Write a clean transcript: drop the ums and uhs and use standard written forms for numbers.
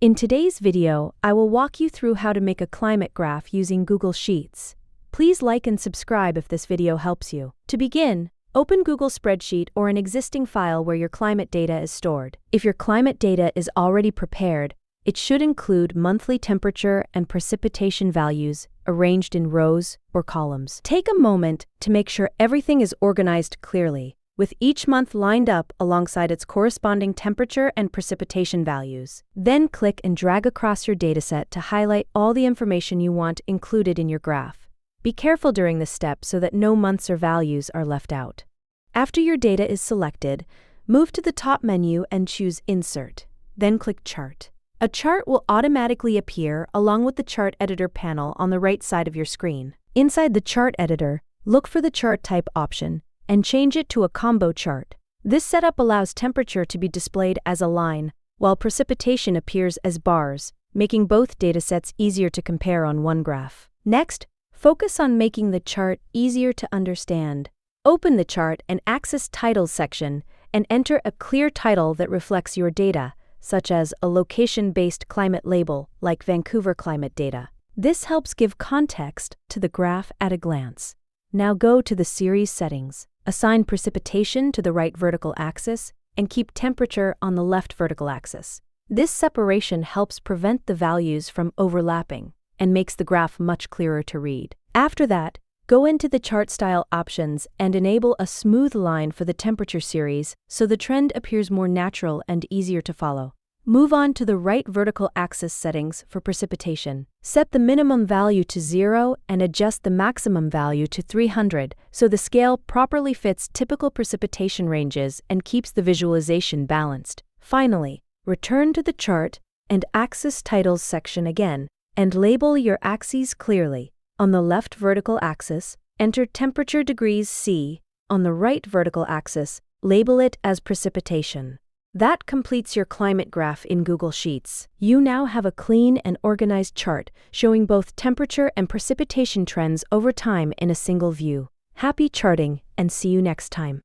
In today's video, I will walk you through how to make a climate graph using Google Sheets. Please like and subscribe if this video helps you. To begin, open Google Spreadsheet or an existing file where your climate data is stored. If your climate data is already prepared, it should include monthly temperature and precipitation values arranged in rows or columns. Take a moment to make sure everything is organized clearly, with each month lined up alongside its corresponding temperature and precipitation values. Then click and drag across your dataset to highlight all the information you want included in your graph. Be careful during this step so that no months or values are left out. After your data is selected, move to the top menu and choose Insert. Then click Chart. A chart will automatically appear along with the Chart Editor panel on the right side of your screen. Inside the Chart Editor, look for the Chart Type option and change it to a combo chart. This setup allows temperature to be displayed as a line, while precipitation appears as bars, making both datasets easier to compare on one graph. Next, focus on making the chart easier to understand. Open the Chart and Access Titles section and enter a clear title that reflects your data, such as a location-based climate label like Vancouver climate data. This helps give context to the graph at a glance. Now go to the series settings. Assign precipitation to the right vertical axis and keep temperature on the left vertical axis. This separation helps prevent the values from overlapping and makes the graph much clearer to read. After that, go into the chart style options and enable a smooth line for the temperature series so the trend appears more natural and easier to follow. Move on to the right vertical axis settings for precipitation. Set the minimum value to 0 and adjust the maximum value to 300 so the scale properly fits typical precipitation ranges and keeps the visualization balanced. Finally, return to the Chart and Axis Titles section again and label your axes clearly. On the left vertical axis, enter temperature degrees C. On the right vertical axis, label it as precipitation. That completes your climate graph in Google Sheets. You now have a clean and organized chart showing both temperature and precipitation trends over time in a single view. Happy charting, and see you next time.